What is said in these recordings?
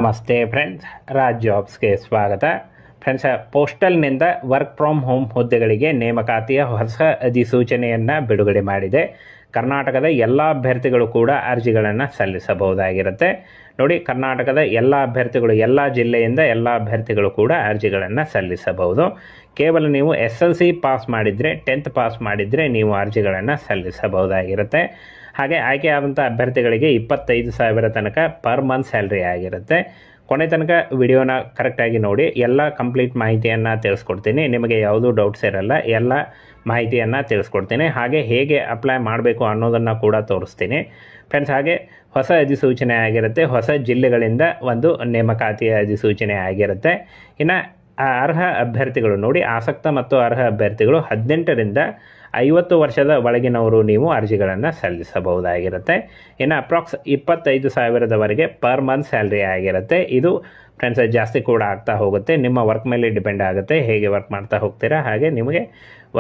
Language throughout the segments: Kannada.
ನಮಸ್ತೆ ಫ್ರೆಂಡ್ಸ್, ರಾಜ್ ಜಾಬ್ಸ್ಗೆ ಸ್ವಾಗತ. ಫ್ರೆಂಡ್ಸ್, ಪೋಸ್ಟಲ್ನಿಂದ ವರ್ಕ್ ಫ್ರಮ್ ಹೋಮ್ ಹುದ್ದೆಗಳಿಗೆ ನೇಮಕಾತಿಯ ಹೊಸ ಅಧಿಸೂಚನೆಯನ್ನು ಬಿಡುಗಡೆ ಮಾಡಿದೆ. ಕರ್ನಾಟಕದ ಎಲ್ಲ ಅಭ್ಯರ್ಥಿಗಳು ಕೂಡ ಅರ್ಜಿಗಳನ್ನು ಸಲ್ಲಿಸಬಹುದಾಗಿರುತ್ತೆ. ನೋಡಿ, ಕರ್ನಾಟಕದ ಎಲ್ಲ ಅಭ್ಯರ್ಥಿಗಳು, ಎಲ್ಲ ಜಿಲ್ಲೆಯಿಂದ ಎಲ್ಲ ಅಭ್ಯರ್ಥಿಗಳು ಕೂಡ ಅರ್ಜಿಗಳನ್ನು ಸಲ್ಲಿಸಬಹುದು. ಕೇವಲ ನೀವು SLC ಪಾಸ್ ಮಾಡಿದರೆ, 10th ಪಾಸ್ ಮಾಡಿದರೆ ನೀವು ಅರ್ಜಿಗಳನ್ನು ಸಲ್ಲಿಸಬಹುದಾಗಿರುತ್ತೆ. ಹಾಗೆ ಆಯ್ಕೆಯಾದಂಥ ಅಭ್ಯರ್ಥಿಗಳಿಗೆ 25,000 ತನಕ ಪರ್ ಮಂತ್ ಸ್ಯಾಲ್ರಿ ಆಗಿರುತ್ತೆ. ಕೊನೆ ತನಕ ವಿಡಿಯೋನ ಕರೆಕ್ಟಾಗಿ ನೋಡಿ, ಎಲ್ಲ ಕಂಪ್ಲೀಟ್ ಮಾಹಿತಿಯನ್ನು ತಿಳಿಸ್ಕೊಡ್ತೀನಿ. ನಿಮಗೆ ಯಾವುದೂ ಡೌಟ್ಸ್ ಇರಲ್ಲ, ಎಲ್ಲ ಮಾಹಿತಿಯನ್ನು ತಿಳಿಸ್ಕೊಡ್ತೀನಿ. ಹಾಗೆ ಹೇಗೆ ಅಪ್ಲೈ ಮಾಡಬೇಕು ಅನ್ನೋದನ್ನು ಕೂಡ ತೋರಿಸ್ತೀನಿ ಫ್ರೆಂಡ್ಸ್. ಹಾಗೆ ಹೊಸ ಅಧಿಸೂಚನೆ ಆಗಿರುತ್ತೆ, ಹೊಸ ಜಿಲ್ಲೆಗಳಿಂದ ಒಂದು ನೇಮಕಾತಿಯ ಅಧಿಸೂಚನೆ ಆಗಿರುತ್ತೆ. ಇನ್ನು ಅರ್ಹ ಅಭ್ಯರ್ಥಿಗಳು ನೋಡಿ, ಆಸಕ್ತ ಮತ್ತು ಅರ್ಹ ಅಭ್ಯರ್ಥಿಗಳು 18ರಿಂದ 50 ವರ್ಷದ ಒಳಗಿನವರು ನೀವು ಅರ್ಜಿಗಳನ್ನು ಸಲ್ಲಿಸಬಹುದಾಗಿರುತ್ತೆ. ಇನ್ನು ಅಪ್ರಾಕ್ಸ್ 25,000ದವರೆಗೆ ಪರ್ ಮಂತ್ ಸ್ಯಾಲ್ರಿ ಆಗಿರುತ್ತೆ. ಇದು ಫ್ರೆಂಡ್ಸ್ ಜಾಸ್ತಿ ಕೂಡ ಆಗ್ತಾ ಹೋಗುತ್ತೆ, ನಿಮ್ಮ ವರ್ಕ್ ಮೇಲೆ ಡಿಪೆಂಡ್ ಆಗುತ್ತೆ. ಹೇಗೆ ವರ್ಕ್ ಮಾಡ್ತಾ ಹೋಗ್ತೀರಾ ಹಾಗೆ ನಿಮಗೆ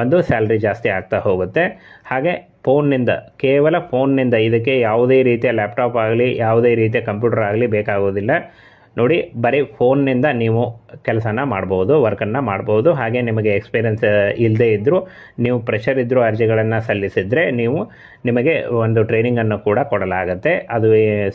ಒಂದು ಸ್ಯಾಲ್ರಿ ಜಾಸ್ತಿ ಆಗ್ತಾ ಹೋಗುತ್ತೆ. ಹಾಗೆ ಫೋನ್ನಿಂದ, ಕೇವಲ ಫೋನ್ನಿಂದ, ಇದಕ್ಕೆ ಯಾವುದೇ ರೀತಿಯ ಲ್ಯಾಪ್ಟಾಪ್ ಆಗಲಿ ಯಾವುದೇ ರೀತಿಯ ಕಂಪ್ಯೂಟರ್ ಆಗಲಿ ಬೇಕಾಗೋದಿಲ್ಲ. ನೋಡಿ, ಬರೀ ಫೋನ್ನಿಂದ ನೀವು ಕೆಲಸನ ಮಾಡ್ಬೋದು, ವರ್ಕನ್ನು ಮಾಡ್ಬೋದು. ಹಾಗೆ ನಿಮಗೆ ಎಕ್ಸ್ಪೀರಿಯನ್ಸ್ ಇಲ್ಲದೇ ಇದ್ದರೂ, ನೀವು ಪ್ರೆಷರ್ ಇದ್ದರೂ ಅರ್ಜಿಗಳನ್ನು ಸಲ್ಲಿಸಿದರೆ ನಿಮಗೆ ಒಂದು ಟ್ರೈನಿಂಗನ್ನು ಕೂಡ ಕೊಡಲಾಗುತ್ತೆ. ಅದು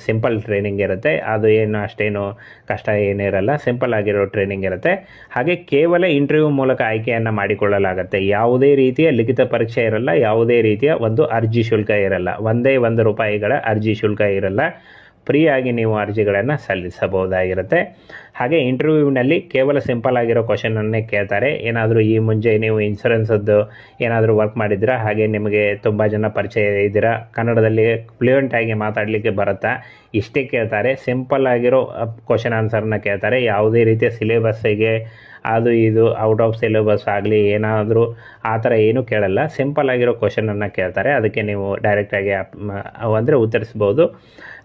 ಸಿಂಪಲ್ ಟ್ರೈನಿಂಗ್ ಇರುತ್ತೆ, ಅದು ಏನು ಅಷ್ಟೇನು ಕಷ್ಟ ಏನಿರಲ್ಲ, ಸಿಂಪಲ್ ಆಗಿರೋ ಟ್ರೈನಿಂಗ್ ಇರುತ್ತೆ. ಹಾಗೆ ಕೇವಲ ಇಂಟರ್ವ್ಯೂ ಮೂಲಕ ಆಯ್ಕೆಯನ್ನು ಮಾಡಿಕೊಳ್ಳಲಾಗುತ್ತೆ. ಯಾವುದೇ ರೀತಿಯ ಲಿಖಿತ ಪರೀಕ್ಷೆ ಇರಲ್ಲ, ಯಾವುದೇ ರೀತಿಯ ಒಂದು ಅರ್ಜಿ ಶುಲ್ಕ ಇರಲ್ಲ, ಒಂದೇ ₹1 ಅರ್ಜಿ ಶುಲ್ಕ ಇರಲ್ಲ. ಫ್ರೀಯಾಗಿ ನೀವು ಅರ್ಜಿಗಳನ್ನು ಸಲ್ಲಿಸಬಹುದಾಗಿರುತ್ತೆ. ಹಾಗೆ ಇಂಟರ್ವ್ಯೂವಿನಲ್ಲಿ ಕೇವಲ ಸಿಂಪಲ್ ಆಗಿರೋ ಕ್ವಶನನ್ನೇ ಕೇಳ್ತಾರೆ. ಏನಾದರೂ ಈ ಮುಂಚೆ ನೀವು ಇನ್ಶೂರೆನ್ಸದ್ದು ಏನಾದರೂ ವರ್ಕ್ ಮಾಡಿದ್ದೀರಾ, ಹಾಗೆ ನಿಮಗೆ ತುಂಬ ಜನ ಪರಿಚಯ ಇದ್ದೀರಾ, ಕನ್ನಡದಲ್ಲಿ ಫ್ಲೂಯೆಂಟಾಗಿ ಮಾತಾಡಲಿಕ್ಕೆ ಬರುತ್ತಾ, ಇಷ್ಟೇ ಕೇಳ್ತಾರೆ. ಸಿಂಪಲ್ ಆಗಿರೋ ಕ್ವಶನ್ ಆನ್ಸರ್ನ ಕೇಳ್ತಾರೆ. ಯಾವುದೇ ರೀತಿಯ ಸಿಲೆಬಸ್ಸಿಗೆ ಅದು ಇದು ಔಟ್ ಆಫ್ ಸಿಲೆಬಸ್ ಆಗಲಿ ಏನಾದರೂ ಆ ಥರ ಏನೂ ಕೇಳಲ್ಲ. ಸಿಂಪಲ್ ಆಗಿರೋ ಕ್ವಶನನ್ನು ಕೇಳ್ತಾರೆ. ಅದಕ್ಕೆ ನೀವು ಡೈರೆಕ್ಟಾಗಿ ಅಂದರೆ ಉತ್ತರಿಸ್ಬೋದು.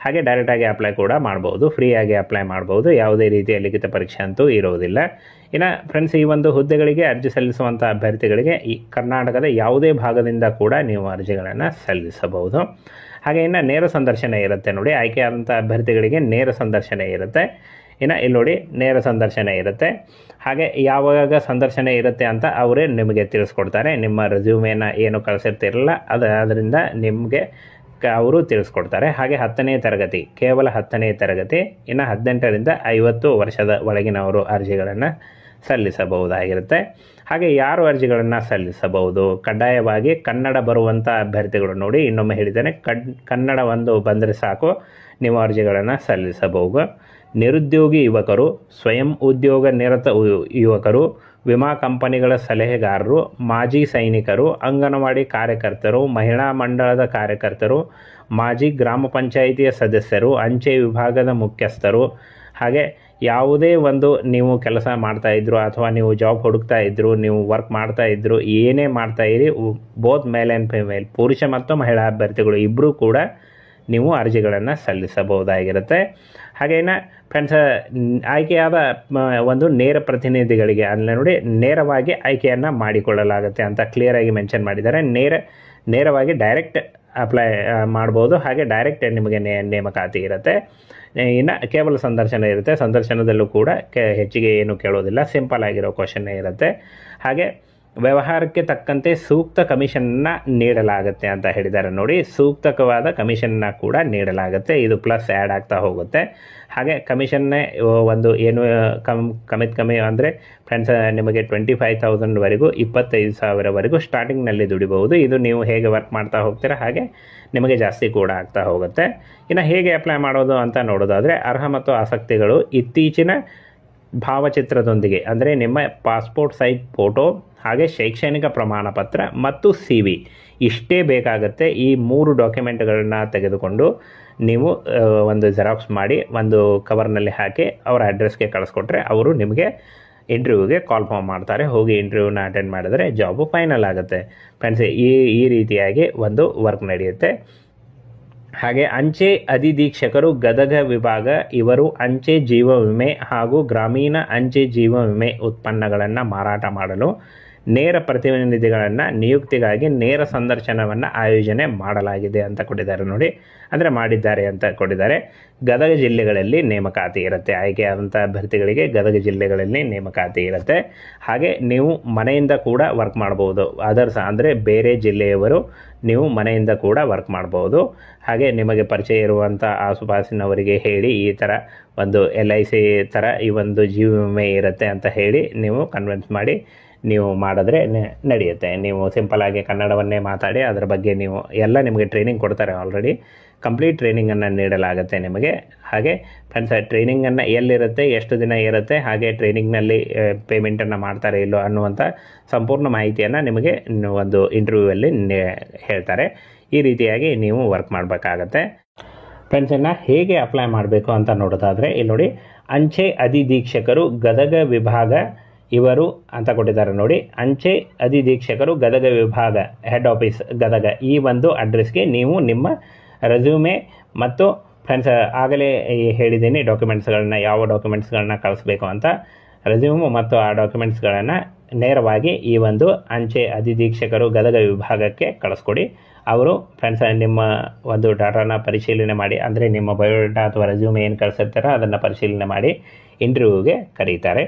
ಹಾಗೆ ಡೈರೆಕ್ಟಾಗಿ ಅಪ್ಲೈ ಕೂಡ ಮಾಡ್ಬೋದು, ಫ್ರೀಯಾಗಿ ಅಪ್ಲೈ ಮಾಡ್ಬೋದು. ಯಾವುದೇ ರೀತಿಯ ಲಿಖಿತ ಪರೀಕ್ಷೆ ಅಂತೂ ಇರೋದಿಲ್ಲ. ಇನ್ನು ಫ್ರೆಂಡ್ಸ್, ಈ ಒಂದು ಹುದ್ದೆಗಳಿಗೆ ಅರ್ಜಿ ಸಲ್ಲಿಸುವಂಥ ಅಭ್ಯರ್ಥಿಗಳಿಗೆ ಈ ಕರ್ನಾಟಕದ ಯಾವುದೇ ಭಾಗದಿಂದ ಕೂಡ ನೀವು ಅರ್ಜಿಗಳನ್ನು ಸಲ್ಲಿಸಬಹುದು. ಹಾಗೆ ಇನ್ನು ನೇರ ಸಂದರ್ಶನ ಇರುತ್ತೆ. ನೋಡಿ, ಆಯ್ಕೆಯಾದಂಥ ಅಭ್ಯರ್ಥಿಗಳಿಗೆ ನೇರ ಸಂದರ್ಶನ ಇರುತ್ತೆ. ಇನ್ನು ಇಲ್ಲಿ ನೋಡಿ, ನೇರ ಸಂದರ್ಶನ ಇರುತ್ತೆ. ಹಾಗೆ ಯಾವಾಗ ಸಂದರ್ಶನ ಇರುತ್ತೆ ಅಂತ ಅವರೇ ನಿಮಗೆ ತಿಳಿಸ್ಕೊಡ್ತಾರೆ. ನಿಮ್ಮ ರೆಸ್ಯೂಮೇನ ಏನು ಕಳಿಸಿರ್ತಿರಲ್ಲ ಅದರಿಂದ ನಿಮಗೆ ಅವರು ತಿಳಿಸ್ಕೊಡ್ತಾರೆ. ಹಾಗೆ 10ನೇ ತರಗತಿ, ಕೇವಲ 10ನೇ ತರಗತಿ. ಇನ್ನು 18ರಿಂದ 50 ವರ್ಷದ ಒಳಗಿನವರು ಅರ್ಜಿಗಳನ್ನು ಸಲ್ಲಿಸಬಹುದಾಗಿರುತ್ತೆ. ಹಾಗೆ ಯಾರು ಅರ್ಜಿಗಳನ್ನು ಸಲ್ಲಿಸಬಹುದು? ಕಡ್ಡಾಯವಾಗಿ ಕನ್ನಡ ಬರುವಂಥ ಅಭ್ಯರ್ಥಿಗಳು. ನೋಡಿ, ಇನ್ನೊಮ್ಮೆ ಹೇಳಿದ್ದೇನೆ, ಕನ್ನಡ ಒಂದು ಬಂದರೆ ಸಾಕು, ನೀವು ಅರ್ಜಿಗಳನ್ನು ಸಲ್ಲಿಸಬಹುದು. ನಿರುದ್ಯೋಗಿ ಯುವಕರು, ಸ್ವಯಂ ಉದ್ಯೋಗ ನಿರತ ಯುವಕರು, ವಿಮಾ ಕಂಪನಿಗಳ ಸಲಹೆಗಾರರು, ಮಾಜಿ ಸೈನಿಕರು, ಅಂಗನವಾಡಿ ಕಾರ್ಯಕರ್ತರು, ಮಹಿಳಾ ಮಂಡಳದ ಕಾರ್ಯಕರ್ತರು, ಮಾಜಿ ಗ್ರಾಮ ಪಂಚಾಯಿತಿಯ ಸದಸ್ಯರು, ಅಂಚೆ ವಿಭಾಗದ ಮುಖ್ಯಸ್ಥರು. ಹಾಗೆ ಯಾವುದೇ ಒಂದು ನೀವು ಕೆಲಸ ಮಾಡ್ತಾಯಿದ್ರು ಅಥವಾ ನೀವು ಜಾಬ್ ಹುಡುಕ್ತಾ ಇದ್ರು, ನೀವು ವರ್ಕ್ ಮಾಡ್ತಾ ಇದ್ರು, ಏನೇ ಮಾಡ್ತಾಯಿರಿ, ಬೋತ್ ಮೇಲ್ ಆ್ಯಂಡ್ ಫಿಮೇಲ್, ಪುರುಷ ಮತ್ತು ಮಹಿಳಾ ಅಭ್ಯರ್ಥಿಗಳು ಇಬ್ಬರೂ ಕೂಡ ನೀವು ಅರ್ಜಿಗಳನ್ನು ಸಲ್ಲಿಸಬಹುದಾಗಿರುತ್ತೆ. ಹಾಗೇನ ಫ್ರೆಂಡ್ಸ್, ಆಯ್ಕೆಯಾದ ಒಂದು ನೇರ ಪ್ರತಿನಿಧಿಗಳಿಗೆ ಅಲ್ಲಿ ನೋಡಿ, ನೇರವಾಗಿ ಆಯ್ಕೆಯನ್ನು ಮಾಡಿಕೊಳ್ಳಲಾಗುತ್ತೆ ಅಂತ ಕ್ಲಿಯರಾಗಿ ಮೆನ್ಷನ್ ಮಾಡಿದ್ದಾರೆ. ನೇರವಾಗಿ ಡೈರೆಕ್ಟ್ ಅಪ್ಲೈ ಮಾಡ್ಬೋದು. ಹಾಗೆ ಡೈರೆಕ್ಟ್ ನಿಮಗೆ ನೇಮಕಾತಿ ಇರುತ್ತೆ. ಇನ್ನು ಕೇವಲ ಸಂದರ್ಶನ ಇರುತ್ತೆ. ಸಂದರ್ಶನದಲ್ಲೂ ಕೂಡ ಹೆಚ್ಚಿಗೆ ಏನು ಕೇಳೋದಿಲ್ಲ, ಸಿಂಪಲ್ ಆಗಿರೋ ಕ್ವಶನ್ನೇ ಇರುತ್ತೆ. ಹಾಗೆ ವ್ಯವಹಾರಕ್ಕೆ ತಕ್ಕಂತೆ ಸೂಕ್ತ ಕಮಿಷನ್ನ ನೀಡಲಾಗುತ್ತೆ ಅಂತ ಹೇಳಿದ್ದಾರೆ. ನೋಡಿ, ಸೂಕ್ತವಾದ ಕಮಿಷನ್ನ ಕೂಡ ನೀಡಲಾಗುತ್ತೆ. ಇದು ಪ್ಲಸ್ ಆ್ಯಡ್ ಆಗ್ತಾ ಹೋಗುತ್ತೆ. ಹಾಗೆ ಕಮಿಷನ್ನೇ ಒಂದು ಏನು ಕಮ್ಮಿ ಅಂದರೆ ಫ್ರೆಂಡ್ಸ್, ನಿಮಗೆ 25,000ವರೆಗೂ 25,000ವರೆಗೂ ಸ್ಟಾರ್ಟಿಂಗ್ನಲ್ಲಿ ದುಡಿಬಹುದು. ಇದು ನೀವು ಹೇಗೆ ವರ್ಕ್ ಮಾಡ್ತಾ ಹೋಗ್ತೀರಾ ಹಾಗೆ ನಿಮಗೆ ಜಾಸ್ತಿ ಕೂಡ ಆಗ್ತಾ ಹೋಗುತ್ತೆ. ಇನ್ನು ಹೇಗೆ ಅಪ್ಲೈ ಮಾಡೋದು ಅಂತ ನೋಡೋದಾದರೆ, ಅರ್ಹ ಮತ್ತು ಆಸಕ್ತಿಗಳು ಇತ್ತೀಚಿನ ಭಾವಚಿತ್ರದೊಂದಿಗೆ, ಅಂದರೆ ನಿಮ್ಮ ಪಾಸ್ಪೋರ್ಟ್ ಸೈಜ್ ಫೋಟೋ, ಹಾಗೆ ಶೈಕ್ಷಣಿಕ ಪ್ರಮಾಣ ಪತ್ರ ಮತ್ತು CV ಇಷ್ಟೇ ಬೇಕಾಗುತ್ತೆ. ಈ 3 ಡಾಕ್ಯುಮೆಂಟ್ಗಳನ್ನ ತೆಗೆದುಕೊಂಡು ನೀವು ಒಂದು ಜೆರಾಕ್ಸ್ ಮಾಡಿ ಒಂದು ಕವರ್ನಲ್ಲಿ ಹಾಕಿ ಅವರ ಅಡ್ರೆಸ್ಗೆ ಕಳಿಸ್ಕೊಟ್ರೆ ಅವರು ನಿಮಗೆ ಇಂಟರ್ವ್ಯೂಗೆ ಕಾಲ್ ಫಾರ್ಮ್ ಮಾಡ್ತಾರೆ. ಹೋಗಿ ಇಂಟರ್ವ್ಯೂನ ಅಟೆಂಡ್ ಮಾಡಿದರೆ ಜಾಬು ಫೈನಲ್ ಆಗುತ್ತೆ ಫ್ರೆಂಡ್ಸ್. ಈ ರೀತಿಯಾಗಿ ಒಂದು ವರ್ಕ್ ನಡೆಯುತ್ತೆ. ಹಾಗೆ ಅಂಚೆ ಅಧಿಧೀಕ್ಷಕರು, ಗದಗ ವಿಭಾಗ, ಇವರು ಅಂಚೆ ಜೀವ ವಿಮೆ ಹಾಗೂ ಗ್ರಾಮೀಣ ಅಂಚೆ ಜೀವ ವಿಮೆ ಉತ್ಪನ್ನಗಳನ್ನು ಮಾರಾಟ ಮಾಡಲು ನೇರ ಪ್ರತಿನಿಧಿಗಳನ್ನು ನಿಯುಕ್ತಿಗಾಗಿ ನೇರ ಸಂದರ್ಶನವನ್ನು ಆಯೋಜನೆ ಮಾಡಲಾಗಿದೆ ಅಂತ ಕೊಟ್ಟಿದ್ದಾರೆ ನೋಡಿ, ಅಂದರೆ ಮಾಡಿದ್ದಾರೆ ಅಂತ ಕೊಟ್ಟಿದ್ದಾರೆ. ಗದಗ ಜಿಲ್ಲೆಗಳಲ್ಲಿ ನೇಮಕಾತಿ ಇರುತ್ತೆ, ಆಯ್ಕೆಯಾದಂಥ ಅಭ್ಯರ್ಥಿಗಳಿಗೆ ಗದಗ ಜಿಲ್ಲೆಗಳಲ್ಲಿ ನೇಮಕಾತಿ ಇರುತ್ತೆ. ಹಾಗೆ ನೀವು ಮನೆಯಿಂದ ಕೂಡ ವರ್ಕ್ ಮಾಡ್ಬೋದು, ಅದರ್ಸ್ ಅಂದರೆ ಬೇರೆ ಜಿಲ್ಲೆಯವರು ನೀವು ಮನೆಯಿಂದ ಕೂಡ ವರ್ಕ್ ಮಾಡ್ಬೋದು. ಹಾಗೆ ನಿಮಗೆ ಪರಿಚಯ ಇರುವಂಥ ಆಸುಪಾಸಿನವರಿಗೆ ಹೇಳಿ ಈ ಥರ ಒಂದು LIC ಥರ ಈ ಒಂದು ಜೀವ ವಿಮೆ ಇರುತ್ತೆ ಅಂತ ಹೇಳಿ ನೀವು ಕನ್ವಿನ್ಸ್ ಮಾಡಿ ನೀವು ಮಾಡಿದ್ರೆ ನಡೆಯುತ್ತೆ. ನೀವು ಸಿಂಪಲಾಗಿ ಕನ್ನಡವನ್ನೇ ಮಾತಾಡಿ ಅದರ ಬಗ್ಗೆ ನೀವು ಎಲ್ಲ ನಿಮಗೆ ಟ್ರೈನಿಂಗ್ ಕೊಡ್ತಾರೆ, ಆಲ್ರೆಡಿ ಕಂಪ್ಲೀಟ್ ಟ್ರೈನಿಂಗನ್ನು ನೀಡಲಾಗುತ್ತೆ ನಿಮಗೆ. ಹಾಗೆ ಫ್ರೆಂಡ್ಸ್, ಟ್ರೈನಿಂಗನ್ನು ಎಲ್ಲಿರುತ್ತೆ, ಎಷ್ಟು ದಿನ ಇರುತ್ತೆ, ಹಾಗೆ ಟ್ರೈನಿಂಗ್ನಲ್ಲಿ ಪೇಮೆಂಟನ್ನು ಮಾಡ್ತಾರೆ ಇಲ್ಲೋ ಅನ್ನುವಂಥ ಸಂಪೂರ್ಣ ಮಾಹಿತಿಯನ್ನು ನಿಮಗೆ ಒಂದು ಇಂಟರ್ವ್ಯೂವಲ್ಲಿ ಹೇಳ್ತಾರೆ. ಈ ರೀತಿಯಾಗಿ ನೀವು ವರ್ಕ್ ಮಾಡಬೇಕಾಗತ್ತೆ. ಫ್ರೆಂಡ್ಸನ್ನು ಹೇಗೆ ಅಪ್ಲೈ ಮಾಡಬೇಕು ಅಂತ ನೋಡೋದಾದರೆ ಇಲ್ಲಿ ನೋಡಿ, ಅಂಚೆ ಅಧಿಧೀಕ್ಷಕರು ಗದಗ ವಿಭಾಗ ಇವರು ಅಂತ ಕೊಟ್ಟಿದ್ದಾರೆ ನೋಡಿ. ಅಂಚೆ ಅಧಿಧೀಕ್ಷಕರು ಗದಗ ವಿಭಾಗ ಹೆಡ್ ಆಫೀಸ್ ಗದಗ, ಈ ಒಂದು ಅಡ್ರೆಸ್ಗೆ ನೀವು ನಿಮ್ಮ ರೆಸ್ಯೂಮೆ ಮತ್ತು ಫ್ರೆಂಡ್ಸ್ ಆಗಲೇ ಹೇಳಿದ್ದೀನಿ ಡಾಕ್ಯುಮೆಂಟ್ಸ್ಗಳನ್ನ, ಯಾವ ಡಾಕ್ಯುಮೆಂಟ್ಸ್ಗಳನ್ನ ಕಳಿಸ್ಬೇಕು ಅಂತ. ರೆಸ್ಯೂಮ್ ಮತ್ತು ಆ ಡಾಕ್ಯುಮೆಂಟ್ಸ್ಗಳನ್ನು ನೇರವಾಗಿ ಈ ಒಂದು ಅಂಚೆ ಅಧಿಧೀಕ್ಷಕರು ಗದಗ ವಿಭಾಗಕ್ಕೆ ಕಳಿಸ್ಕೊಡಿ. ಅವರು ಫ್ರೆಂಡ್ಸ್ ನಿಮ್ಮ ಒಂದು ಡಾಟಾನ ಪರಿಶೀಲನೆ ಮಾಡಿ, ಅಂದರೆ ನಿಮ್ಮ ಬಯೋಡಾಟಾ ಅಥವಾ ರೆಸ್ಯೂಮ್ ಏನು ಕಳಿಸಿರ್ತಾರೋ ಅದನ್ನು ಪರಿಶೀಲನೆ ಮಾಡಿ ಇಂಟರ್ವ್ಯೂಗೆ ಕರೀತಾರೆ.